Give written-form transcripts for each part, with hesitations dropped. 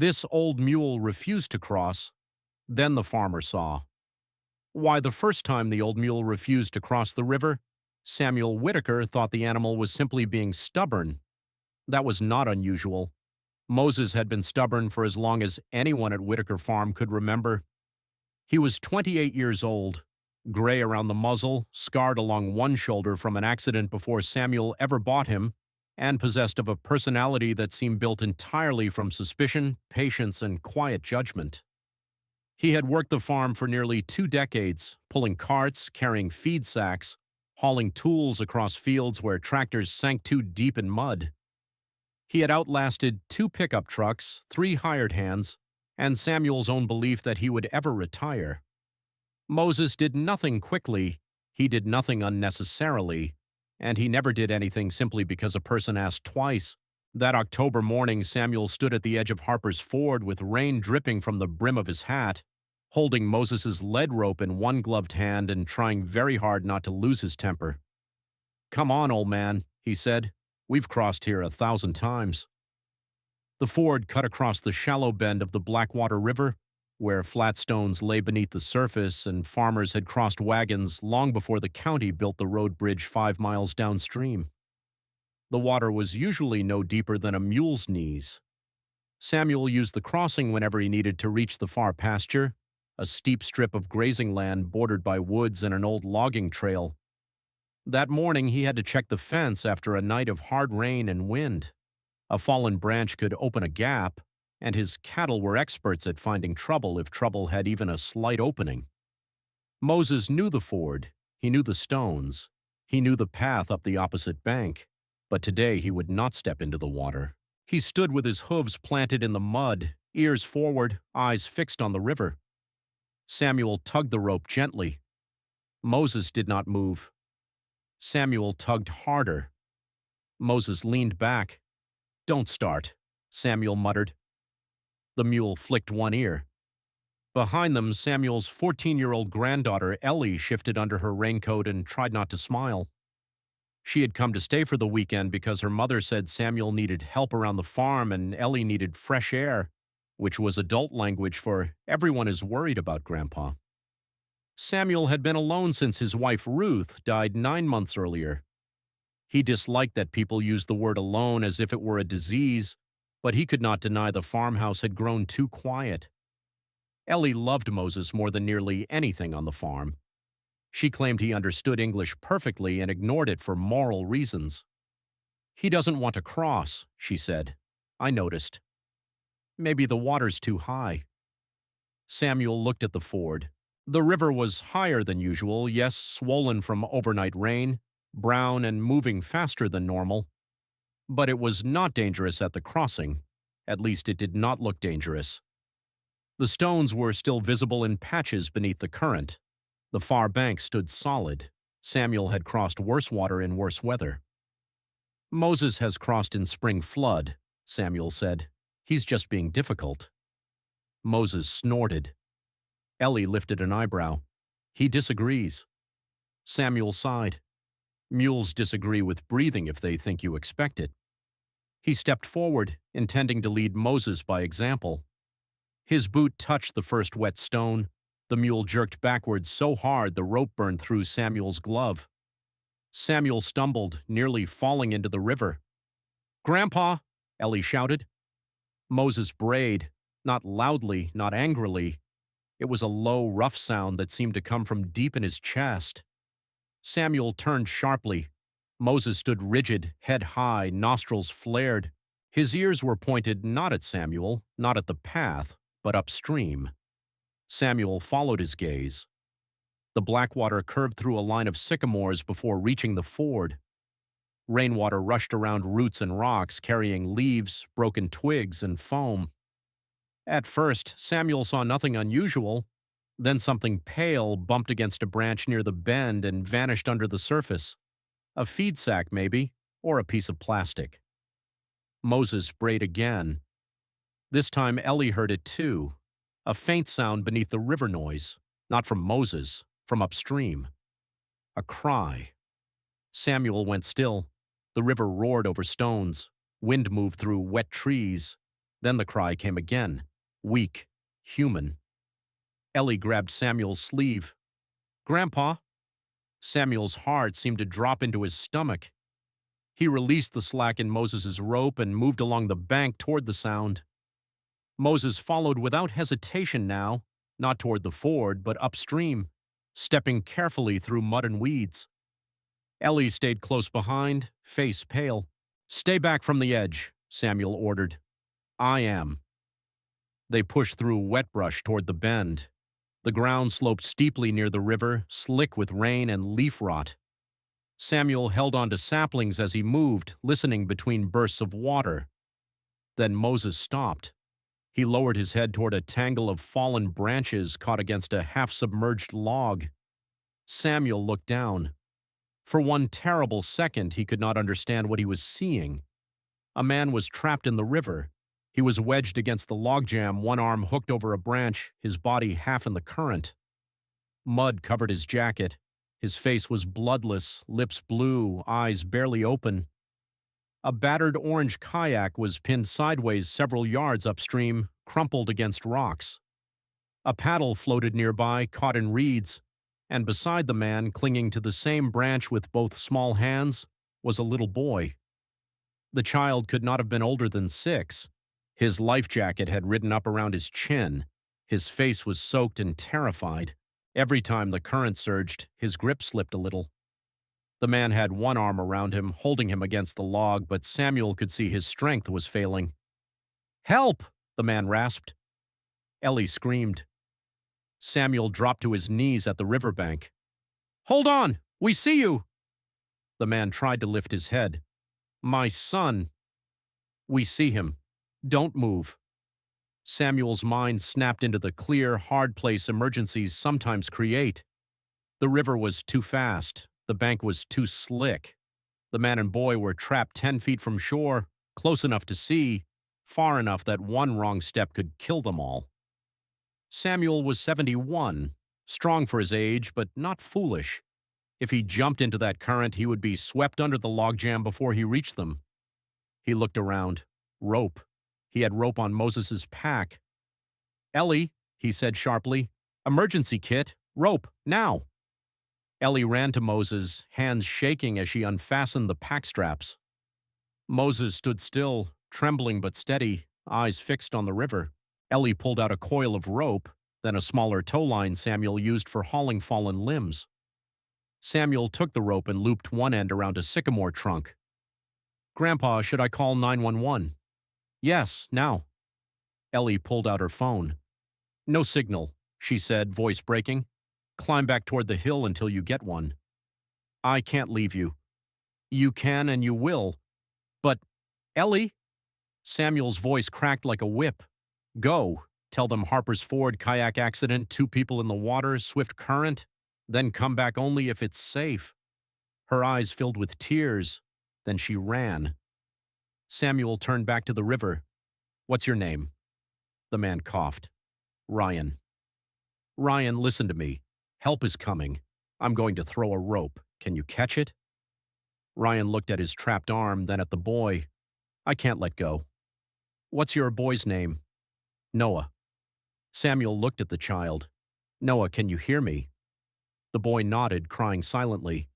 This old mule refused to cross. Then the farmer saw. Why, the first time the old mule refused to cross the river, Samuel Whitaker thought the animal was simply being stubborn. That was not unusual. Moses had been stubborn for as long as anyone at Whitaker Farm could remember. He was 28 years old, gray around the muzzle, scarred along one shoulder from an accident before Samuel ever bought him, and possessed of a personality that seemed built entirely from suspicion, patience, and quiet judgment. He had worked the farm for nearly 2 decades, pulling carts, carrying feed sacks, hauling tools across fields where tractors sank too deep in mud. He had outlasted 2 pickup trucks, 3 hired hands, and Samuel's own belief that he would ever retire. Moses did nothing quickly, he did nothing unnecessarily, and he never did anything simply because a person asked twice. That October morning, Samuel stood at the edge of Harper's Ford with rain dripping from the brim of his hat, holding Moses's lead rope in one gloved hand and trying very hard not to lose his temper. "Come on, old man," he said. "We've crossed here 1,000 times." The ford cut across the shallow bend of the Blackwater River, where flat stones lay beneath the surface and farmers had crossed wagons long before the county built the road bridge 5 miles downstream. The water was usually no deeper than a mule's knees. Samuel used the crossing whenever he needed to reach the far pasture, a steep strip of grazing land bordered by woods and an old logging trail. That morning he had to check the fence after a night of hard rain and wind. A fallen branch could open a gap, and his cattle were experts at finding trouble if trouble had even a slight opening. Moses knew the ford, he knew the stones, he knew the path up the opposite bank, but today he would not step into the water. He stood with his hooves planted in the mud, ears forward, eyes fixed on the river. Samuel tugged the rope gently. Moses did not move. Samuel tugged harder. Moses leaned back. "Don't start," Samuel muttered. The mule flicked one ear. Behind them, Samuel's 14-year-old granddaughter, Ellie, shifted under her raincoat and tried not to smile. She had come to stay for the weekend because her mother said Samuel needed help around the farm and Ellie needed fresh air, which was adult language for "everyone is worried about Grandpa." Samuel had been alone since his wife Ruth died 9 months earlier. He disliked that people used the word alone as if it were a disease, but he could not deny the farmhouse had grown too quiet. Ellie loved Moses more than nearly anything on the farm. She claimed he understood English perfectly and ignored it for moral reasons. "He doesn't want to cross," she said. "I noticed. Maybe the water's too high." Samuel looked at the ford. The river was higher than usual, yes, swollen from overnight rain, brown and moving faster than normal. But it was not dangerous at the crossing. At least it did not look dangerous. The stones were still visible in patches beneath the current. The far bank stood solid. Samuel had crossed worse water in worse weather. "Moses has crossed in spring flood," Samuel said. "He's just being difficult." Moses snorted. Ellie lifted an eyebrow. "He disagrees." Samuel sighed. Mules disagree with breathing if they think you expect it. He stepped forward, intending to lead Moses by example. His boot touched the first wet stone. The mule jerked backwards so hard the rope burned through Samuel's glove. Samuel stumbled, nearly falling into the river. "Grandpa!" Ellie shouted. Moses brayed, not loudly, not angrily. It was a low, rough sound that seemed to come from deep in his chest. Samuel turned sharply. Moses stood rigid, head high, nostrils flared. His ears were pointed not at Samuel, not at the path, but upstream. Samuel followed his gaze. The Blackwater curved through a line of sycamores before reaching the ford. Rainwater rushed around roots and rocks, carrying leaves, broken twigs, and foam. At first, Samuel saw nothing unusual. Then something pale bumped against a branch near the bend and vanished under the surface. A feed sack, maybe, or a piece of plastic. Moses brayed again. This time Ellie heard it too. A faint sound beneath the river noise, not from Moses, from upstream. A cry. Samuel went still. The river roared over stones. Wind moved through wet trees. Then the cry came again, weak, human. Ellie grabbed Samuel's sleeve. "Grandpa!" Samuel's heart seemed to drop into his stomach. He released the slack in Moses's rope and moved along the bank toward the sound. Moses followed without hesitation now, not toward the ford, but upstream, stepping carefully through mud and weeds. Ellie stayed close behind, face pale. "Stay back from the edge," Samuel ordered. "I am." They pushed through wet brush toward the bend. The ground sloped steeply near the river, slick with rain and leaf rot. Samuel held onto saplings as he moved, listening between bursts of water. Then Moses stopped. He lowered his head toward a tangle of fallen branches caught against a half-submerged log. Samuel looked down. For one terrible second, he could not understand what he was seeing. A man was trapped in the river. He was wedged against the logjam, one arm hooked over a branch, his body half in the current. Mud covered his jacket. His face was bloodless, lips blue, eyes barely open. A battered orange kayak was pinned sideways several yards upstream, crumpled against rocks. A paddle floated nearby, caught in reeds, and beside the man, clinging to the same branch with both small hands, was a little boy. The child could not have been older than 6. His life jacket had ridden up around his chin. His face was soaked and terrified. Every time the current surged, his grip slipped a little. The man had one arm around him, holding him against the log, but Samuel could see his strength was failing. "Help!" the man rasped. Ellie screamed. Samuel dropped to his knees at the riverbank. "Hold on! We see you!" The man tried to lift his head. "My son." "We see him. Don't move." Samuel's mind snapped into the clear, hard place emergencies sometimes create. The river was too fast. The bank was too slick. The man and boy were trapped 10 feet from shore, close enough to see, far enough that one wrong step could kill them all. Samuel was 71, strong for his age, but not foolish. If he jumped into that current, he would be swept under the logjam before he reached them. He looked around. Rope. He had rope on Moses's pack. "Ellie," he said sharply, "emergency kit, rope, now." Ellie ran to Moses, hands shaking as she unfastened the pack straps. Moses stood still, trembling but steady, eyes fixed on the river. Ellie pulled out a coil of rope, then a smaller tow line Samuel used for hauling fallen limbs. Samuel took the rope and looped one end around a sycamore trunk. "Grandpa, should I call 911? "Yes, now." Ellie pulled out her phone. "No signal," she said, voice breaking. "Climb back toward the hill until you get one." "I can't leave you." "You can and you will." "But, Ellie?" Samuel's voice cracked like a whip. "Go. Tell them Harper's Ford kayak accident, 2 people in the water, swift current. Then come back only if it's safe." Her eyes filled with tears. Then she ran. Samuel turned back to the river. "What's your name?" The man coughed. "Ryan." "Ryan, listen to me. Help is coming. I'm going to throw a rope. Can you catch it?" Ryan looked at his trapped arm, then at the boy. "I can't let go." "What's your boy's name?" "Noah." Samuel looked at the child. "Noah, can you hear me?" The boy nodded, crying silently.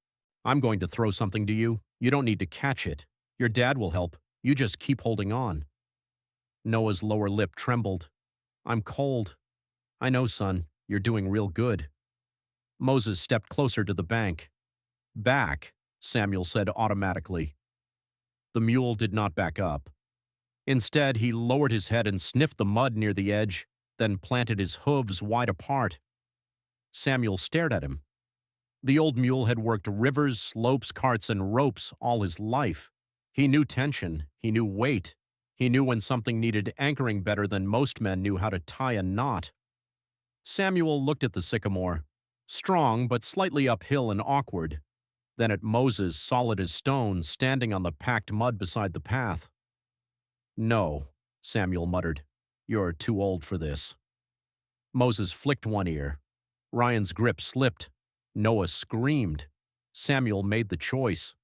"I'm going to throw something to you. You don't need to catch it. Your dad will help. You just keep holding on." Noah's lower lip trembled. "I'm cold." "I know, son. You're doing real good." Moses stepped closer to the bank. "Back," Samuel said automatically. The mule did not back up. Instead, he lowered his head and sniffed the mud near the edge, then planted his hooves wide apart. Samuel stared at him. The old mule had worked rivers, slopes, carts, and ropes all his life. He knew tension. He knew weight. He knew when something needed anchoring better than most men knew how to tie a knot. Samuel looked at the sycamore, strong but slightly uphill and awkward, then at Moses, solid as stone, standing on the packed mud beside the path. "No," Samuel muttered. "You're too old for this." Moses flicked one ear. Ryan's grip slipped. Noah screamed. Samuel made the choice.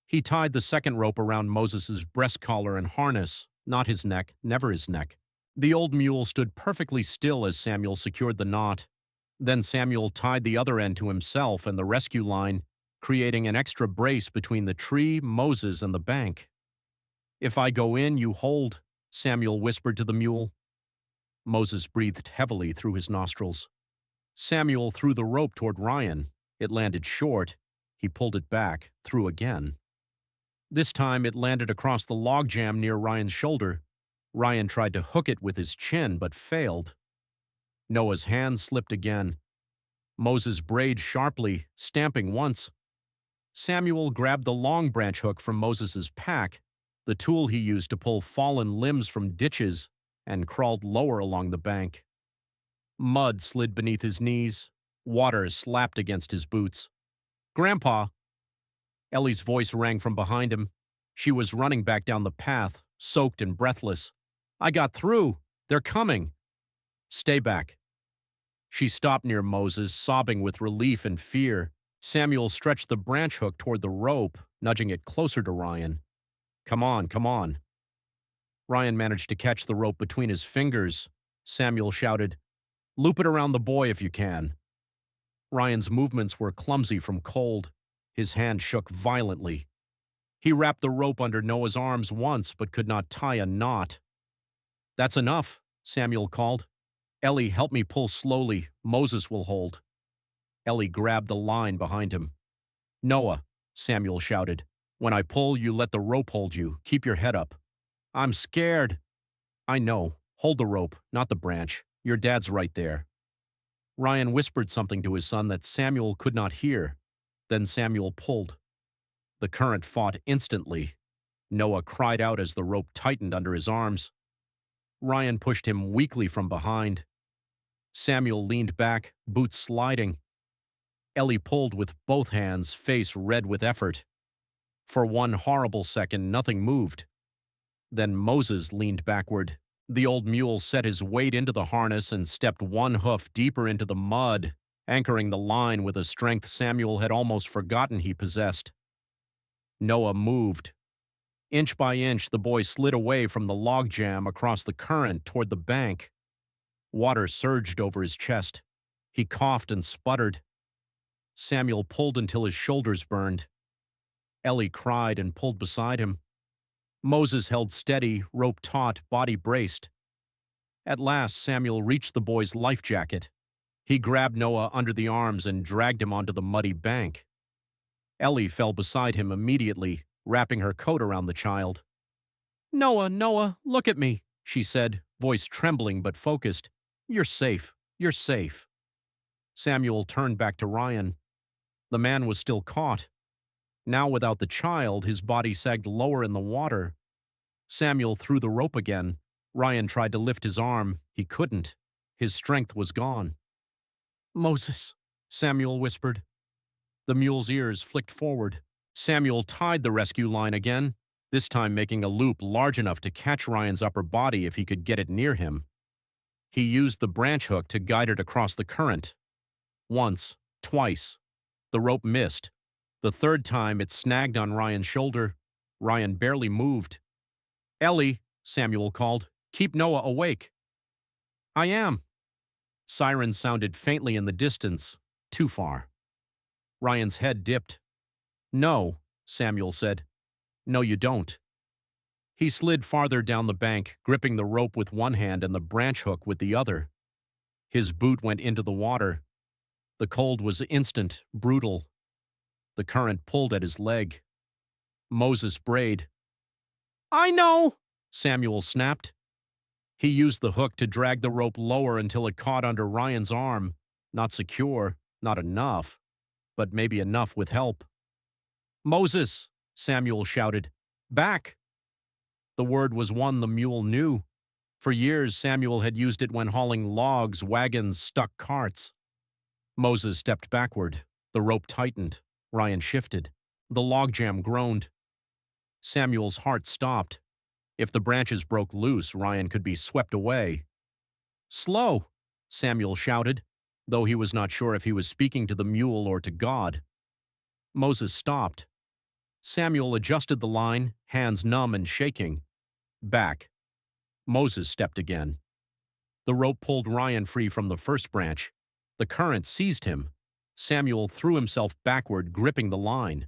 He tied the second rope around Moses's breast collar and harness, not his neck, never his neck. The old mule stood perfectly still as Samuel secured the knot. Then Samuel tied the other end to himself and the rescue line, creating an extra brace between the tree, Moses, and the bank. "If I go in, you hold," Samuel whispered to the mule. Moses breathed heavily through his nostrils. Samuel threw the rope toward Ryan. It landed short. He pulled it back, threw again. This time it landed across the logjam near Ryan's shoulder. Ryan tried to hook it with his chin, but failed. Noah's hand slipped again. Moses brayed sharply, stamping once. Samuel grabbed the long branch hook from Moses's pack, the tool he used to pull fallen limbs from ditches, and crawled lower along the bank. Mud slid beneath his knees. Water slapped against his boots. "Grandpa!" Ellie's voice rang from behind him. She was running back down the path, soaked and breathless. "I got through! They're coming!" "Stay back." She stopped near Moses, sobbing with relief and fear. Samuel stretched the branch hook toward the rope, nudging it closer to Ryan. "Come on, come on." Ryan managed to catch the rope between his fingers. Samuel shouted, "Loop it around the boy if you can." Ryan's movements were clumsy from cold. His hand shook violently. He wrapped the rope under Noah's arms once, but could not tie a knot. "That's enough," Samuel called. "Ellie, help me pull slowly. Moses will hold." Ellie grabbed the line behind him. "Noah," Samuel shouted. "When I pull, you let the rope hold you. Keep your head up." "I'm scared." "I know. Hold the rope, not the branch. Your dad's right there." Ryan whispered something to his son that Samuel could not hear. Then Samuel pulled. The current fought instantly. Noah cried out as the rope tightened under his arms. Ryan pushed him weakly from behind. Samuel leaned back, boots sliding. Ellie pulled with both hands, face red with effort. For one horrible second, nothing moved. Then Moses leaned backward. The old mule set his weight into the harness and stepped one hoof deeper into the mud, anchoring the line with a strength Samuel had almost forgotten he possessed. Noah moved. Inch by inch, the boy slid away from the logjam across the current toward the bank. Water surged over his chest. He coughed and sputtered. Samuel pulled until his shoulders burned. Ellie cried and pulled beside him. Moses held steady, rope taut, body braced. At last, Samuel reached the boy's life jacket. He grabbed Noah under the arms and dragged him onto the muddy bank. Ellie fell beside him immediately, wrapping her coat around the child. "Noah, Noah, look at me," she said, voice trembling but focused. "You're safe. You're safe." Samuel turned back to Ryan. The man was still caught. Now without the child, his body sagged lower in the water. Samuel threw the rope again. Ryan tried to lift his arm. He couldn't. His strength was gone. "Moses," Samuel whispered. The mule's ears flicked forward. Samuel tied the rescue line again, this time making a loop large enough to catch Ryan's upper body if he could get it near him. He used the branch hook to guide it across the current. Once, twice. The rope missed. The third time, it snagged on Ryan's shoulder. Ryan barely moved. "Ellie," Samuel called, "keep Noah awake." "I am." Sirens sounded faintly in the distance, too far. Ryan's head dipped. "No," Samuel said. "No, you don't." He slid farther down the bank, gripping the rope with one hand and the branch hook with the other. His boot went into the water. The cold was instant, brutal. The current pulled at his leg. Moses brayed. "I know," Samuel snapped. He used the hook to drag the rope lower until it caught under Ryan's arm. Not secure, not enough, but maybe enough with help. "Moses," Samuel shouted. "Back!" The word was one the mule knew. For years, Samuel had used it when hauling logs, wagons, stuck carts. Moses stepped backward. The rope tightened. Ryan shifted. The logjam groaned. Samuel's heart stopped. If the branches broke loose, Ryan could be swept away. "Slow!" Samuel shouted, though he was not sure if he was speaking to the mule or to God. Moses stopped. Samuel adjusted the line, hands numb and shaking. "Back," Moses stepped again. The rope pulled Ryan free from the first branch. The current seized him. Samuel threw himself backward, gripping the line.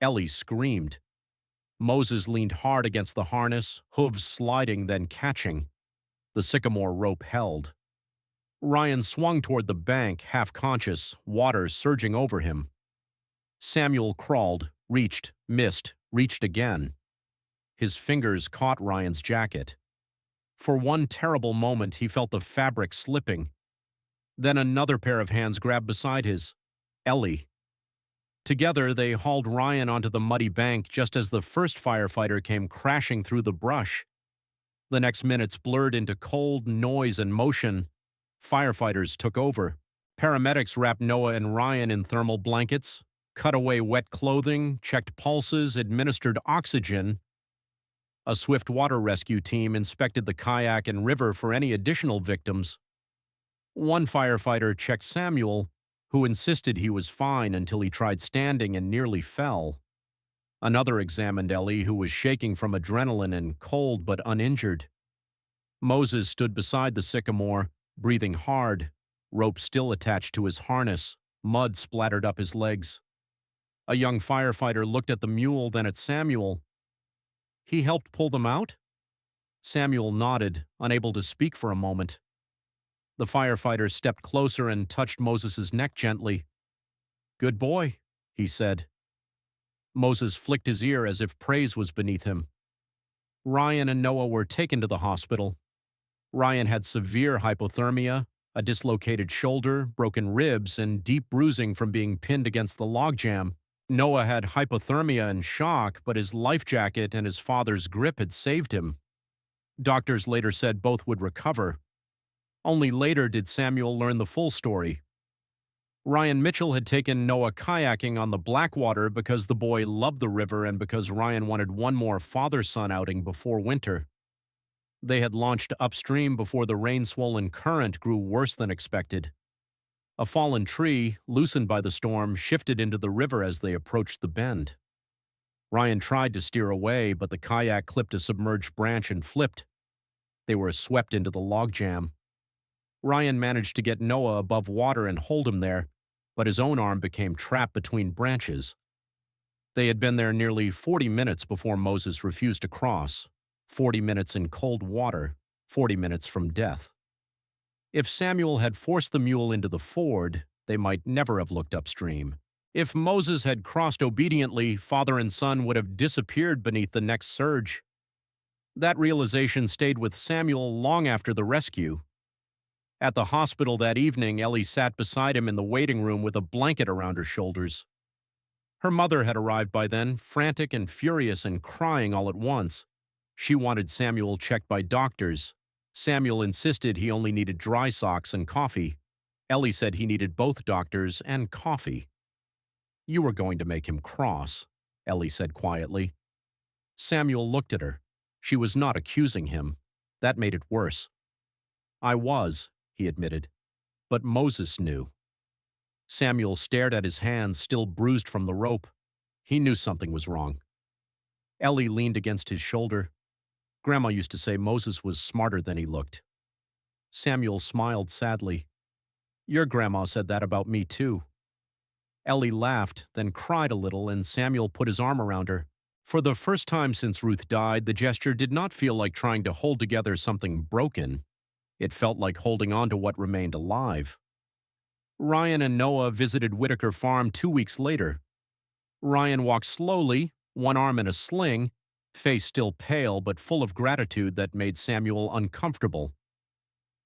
Ellie screamed. Moses leaned hard against the harness, hooves sliding, then catching. The sycamore rope held. Ryan swung toward the bank, half-conscious, water surging over him. Samuel crawled, reached, missed, reached again. His fingers caught Ryan's jacket. For one terrible moment, he felt the fabric slipping. Then another pair of hands grabbed beside his. Ellie. Together, they hauled Ryan onto the muddy bank just as the first firefighter came crashing through the brush. The next minutes blurred into cold noise and motion. Firefighters took over. Paramedics wrapped Noah and Ryan in thermal blankets, cut away wet clothing, checked pulses, administered oxygen. A swift water rescue team inspected the kayak and river for any additional victims. One firefighter checked Samuel, who insisted he was fine until he tried standing and nearly fell. Another examined Ellie, who was shaking from adrenaline and cold but uninjured. Moses stood beside the sycamore, breathing hard, rope still attached to his harness, mud splattered up his legs. A young firefighter looked at the mule, then at Samuel. He helped pull them out? Samuel nodded, unable to speak for a moment. The firefighter stepped closer and touched Moses's neck gently. Good boy, he said. Moses flicked his ear as if praise was beneath him. Ryan and Noah were taken to the hospital. Ryan had severe hypothermia, a dislocated shoulder, broken ribs, and deep bruising from being pinned against the logjam. Noah had hypothermia and shock, but his life jacket and his father's grip had saved him. Doctors later said both would recover. Only later did Samuel learn the full story. Ryan Mitchell had taken Noah kayaking on the Blackwater because the boy loved the river and because Ryan wanted one more father-son outing before winter. They had launched upstream before the rain-swollen current grew worse than expected. A fallen tree, loosened by the storm, shifted into the river as they approached the bend. Ryan tried to steer away, but the kayak clipped a submerged branch and flipped. They were swept into the logjam. Ryan managed to get Noah above water and hold him there, but his own arm became trapped between branches. They had been there nearly 40 minutes before Moses refused to cross. 40 minutes in cold water, 40 minutes from death. If Samuel had forced the mule into the ford, they might never have looked upstream. If Moses had crossed obediently, father and son would have disappeared beneath the next surge. That realization stayed with Samuel long after the rescue. At the hospital that evening, Ellie sat beside him in the waiting room with a blanket around her shoulders. Her mother had arrived by then, frantic and furious and crying all at once. She wanted Samuel checked by doctors. Samuel insisted he only needed dry socks and coffee. Ellie said he needed both doctors and coffee. You were going to make him cross, Ellie said quietly. Samuel looked at her. She was not accusing him. That made it worse. I was, he admitted. But Moses knew. Samuel stared at his hands, still bruised from the rope. He knew something was wrong. Ellie leaned against his shoulder. Grandma used to say Moses was smarter than he looked. Samuel smiled sadly. Your grandma said that about me too. Ellie laughed, then cried a little, and Samuel put his arm around her. For the first time since Ruth died, the gesture did not feel like trying to hold together something broken. It felt like holding on to what remained alive. Ryan and Noah visited Whitaker Farm 2 weeks later. Ryan walked slowly, one arm in a sling, face still pale but full of gratitude that made Samuel uncomfortable.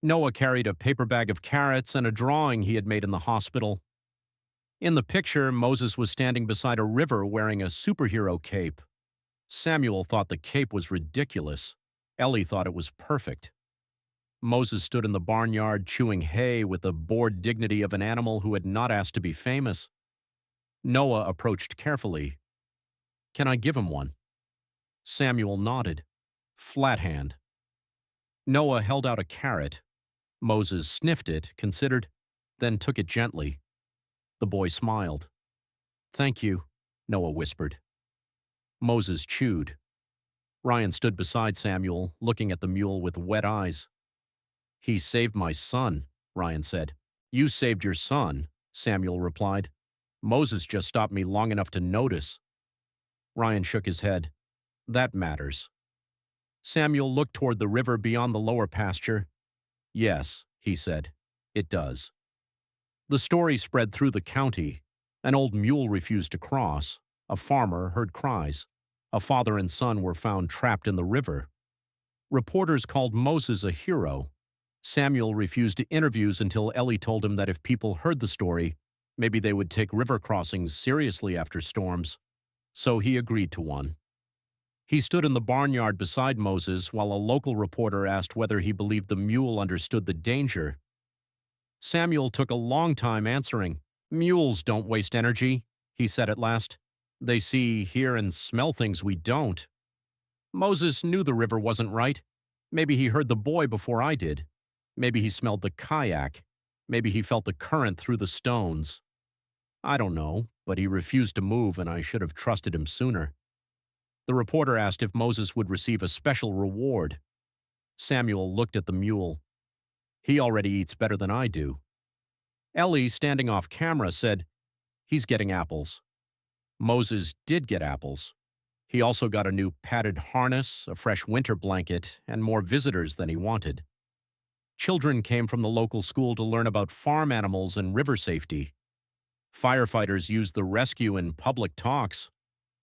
Noah carried a paper bag of carrots and a drawing he had made in the hospital. In the picture, Moses was standing beside a river wearing a superhero cape. Samuel thought the cape was ridiculous. Ellie thought it was perfect. Moses stood in the barnyard chewing hay with the bored dignity of an animal who had not asked to be famous. Noah approached carefully. Can I give him one? Samuel nodded. Flat hand. Noah held out a carrot. Moses sniffed it, considered, then took it gently. The boy smiled. Thank you, Noah whispered. Moses chewed. Ryan stood beside Samuel, looking at the mule with wet eyes. "He saved my son," Ryan said. "You saved your son," Samuel replied. "Moses just stopped me long enough to notice." Ryan shook his head. "That matters." Samuel looked toward the river beyond the lower pasture. "Yes," he said, "it does." The story spread through the county. An old mule refused to cross. A farmer heard cries. A father and son were found trapped in the river. Reporters called Moses a hero. Samuel refused interviews until Ellie told him that if people heard the story, maybe they would take river crossings seriously after storms. So he agreed to one. He stood in the barnyard beside Moses while a local reporter asked whether he believed the mule understood the danger. Samuel took a long time answering. "Mules don't waste energy," he said at last. "They see, hear, and smell things we don't." Moses knew the river wasn't right. Maybe he heard the boy before I did. Maybe he smelled the kayak. Maybe he felt the current through the stones. I don't know, but he refused to move and I should have trusted him sooner. The reporter asked if Moses would receive a special reward. Samuel looked at the mule. "He already eats better than I do." Ellie, standing off camera, said, "He's getting apples." Moses did get apples. He also got a new padded harness, a fresh winter blanket, and more visitors than he wanted. Children came from the local school to learn about farm animals and river safety. Firefighters used the rescue in public talks.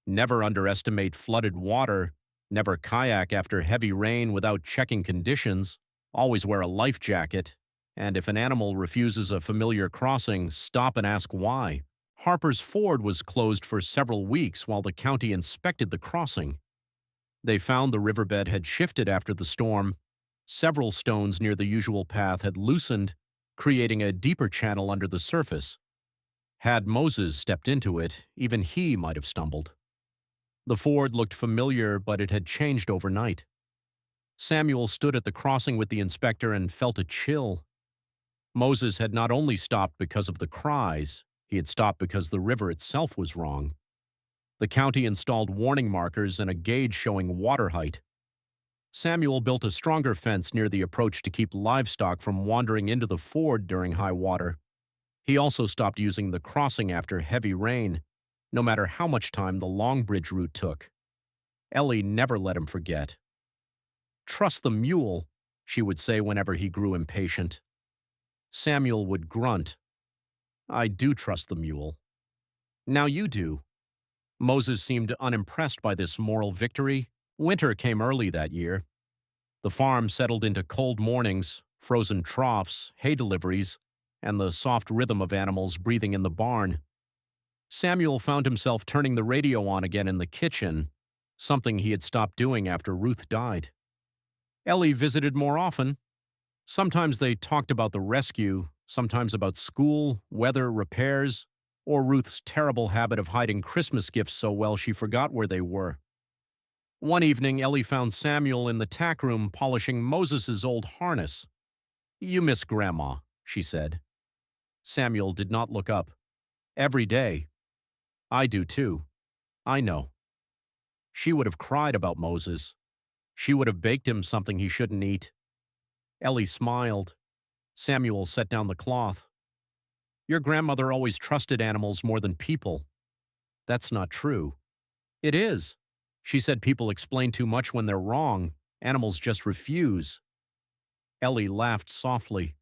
Never underestimate flooded water. Never kayak after heavy rain without checking conditions. Always wear a life jacket. And if an animal refuses a familiar crossing, stop and ask why. Harper's Ford was closed for several weeks while the county inspected the crossing. They found the riverbed had shifted after the storm. Several stones near the usual path had loosened, creating a deeper channel under the surface. Had Moses stepped into it, even he might have stumbled. The ford looked familiar, but it had changed overnight. Samuel stood at the crossing with the inspector and felt a chill. Moses had not only stopped because of the cries, he had stopped because the river itself was wrong. The county installed warning markers and a gauge showing water height. Samuel built a stronger fence near the approach to keep livestock from wandering into the ford during high water. He also stopped using the crossing after heavy rain, no matter how much time the Long Bridge route took. Ellie never let him forget. "Trust the mule," she would say whenever he grew impatient. Samuel would grunt. "I do trust the mule." "Now you do." Moses seemed unimpressed by this moral victory. Winter came early that year. The farm settled into cold mornings, frozen troughs, hay deliveries, and the soft rhythm of animals breathing in the barn. Samuel found himself turning the radio on again in the kitchen, something he had stopped doing after Ruth died. Ellie visited more often. Sometimes they talked about the rescue, sometimes about school, weather, repairs, or Ruth's terrible habit of hiding Christmas gifts so well she forgot where they were. One evening, Ellie found Samuel in the tack room polishing Moses's old harness. "You miss Grandma," she said. Samuel did not look up. "Every day." "I do too. I know." She would have cried about Moses. She would have baked him something he shouldn't eat. Ellie smiled. Samuel set down the cloth. "Your grandmother always trusted animals more than people." "That's not true." "It is. She said people explain too much when they're wrong. Animals just refuse." Ellie laughed softly.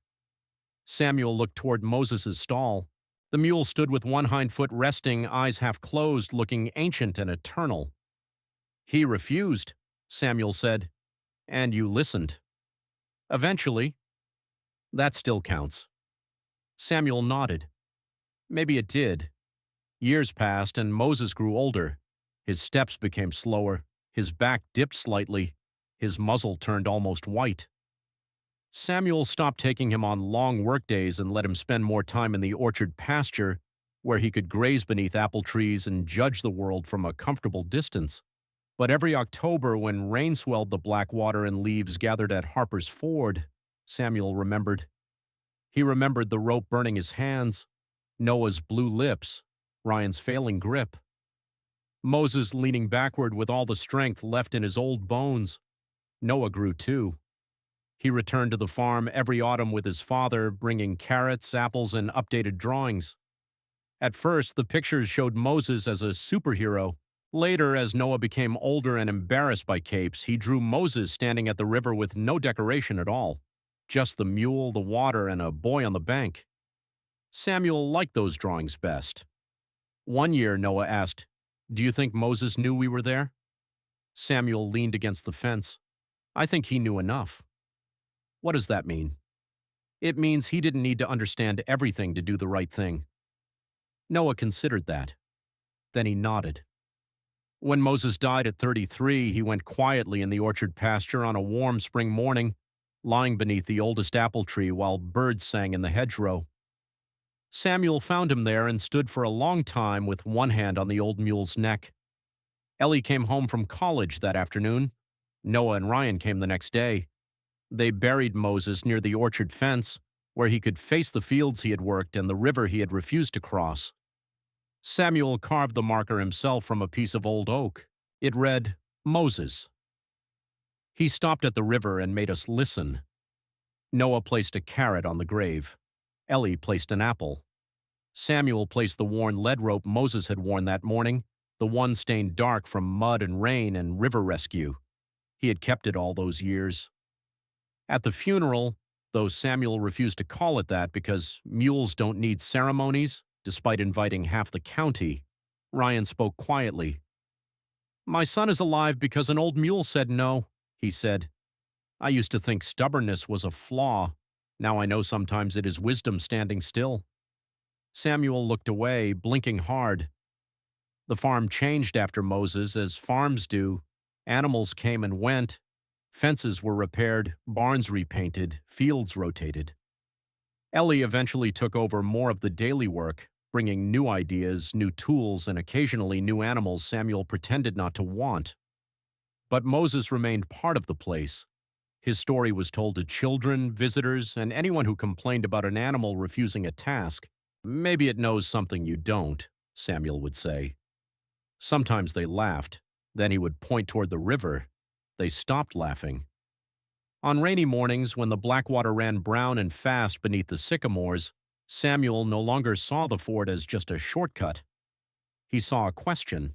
Samuel looked toward Moses's stall. The mule stood with one hind foot resting, eyes half closed, looking ancient and eternal. "He refused," Samuel said, "and you listened." "Eventually." "That still counts." Samuel nodded. Maybe it did. Years passed and Moses grew older. His steps became slower. His back dipped slightly. His muzzle turned almost white. Samuel stopped taking him on long workdays and let him spend more time in the orchard pasture, where he could graze beneath apple trees and judge the world from a comfortable distance. But every October, when rain swelled the black water and leaves gathered at Harper's Ford, Samuel remembered. He remembered the rope burning his hands, Noah's blue lips, Ryan's failing grip. Moses leaning backward with all the strength left in his old bones. Noah grew too. He returned to the farm every autumn with his father, bringing carrots, apples, and updated drawings. At first, the pictures showed Moses as a superhero. Later, as Noah became older and embarrassed by capes, he drew Moses standing at the river with no decoration at all. Just the mule, the water, and a boy on the bank. Samuel liked those drawings best. One year, Noah asked, "Do you think Moses knew we were there?" Samuel leaned against the fence. "I think he knew enough." What does that mean? It means he didn't need to understand everything to do the right thing. Noah considered that. Then he nodded. When Moses died at 33, he went quietly in the orchard pasture on a warm spring morning, lying beneath the oldest apple tree while birds sang in the hedgerow. Samuel found him there and stood for a long time with one hand on the old mule's neck. Ellie came home from college that afternoon. Noah and Ryan came the next day. They buried Moses near the orchard fence, where he could face the fields he had worked and the river he had refused to cross. Samuel carved the marker himself from a piece of old oak. It read, "Moses." He stopped at the river and made us listen. Noah placed a carrot on the grave. Ellie placed an apple. Samuel placed the worn lead rope Moses had worn that morning, the one stained dark from mud and rain and river rescue. He had kept it all those years. At the funeral, though Samuel refused to call it that because mules don't need ceremonies, despite inviting half the county, Ryan spoke quietly. "My son is alive because an old mule said no," he said. "I used to think stubbornness was a flaw. Now I know sometimes it is wisdom standing still." Samuel looked away, blinking hard. The farm changed after Moses, as farms do. Animals came and went. Fences were repaired, barns repainted, fields rotated. Ellie eventually took over more of the daily work, bringing new ideas, new tools, and occasionally new animals Samuel pretended not to want. But Moses remained part of the place. His story was told to children, visitors, and anyone who complained about an animal refusing a task. "Maybe it knows something you don't," Samuel would say. Sometimes they laughed. Then he would point toward the river. They stopped laughing. On rainy mornings, when the Blackwater ran brown and fast beneath the sycamores, Samuel no longer saw the ford as just a shortcut. He saw a question.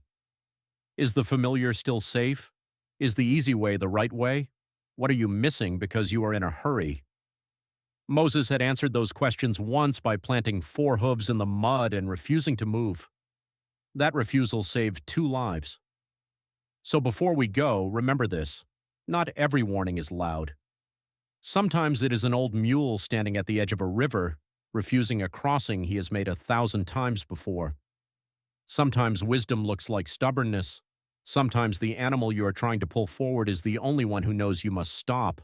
Is the familiar still safe? Is the easy way the right way? What are you missing because you are in a hurry? Moses had answered those questions once by planting 4 hooves in the mud and refusing to move. That refusal saved 2 lives. So before we go, remember this. Not every warning is loud. Sometimes it is an old mule standing at the edge of a river, refusing a crossing he has made 1,000 times before. Sometimes wisdom looks like stubbornness. Sometimes the animal you are trying to pull forward is the only one who knows you must stop.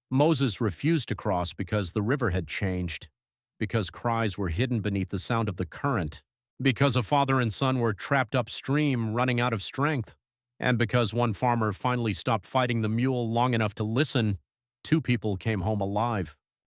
Moses refused to cross because the river had changed, because cries were hidden beneath the sound of the current, because a father and son were trapped upstream, running out of strength, and because one farmer finally stopped fighting the mule long enough to listen, 2 people came home alive.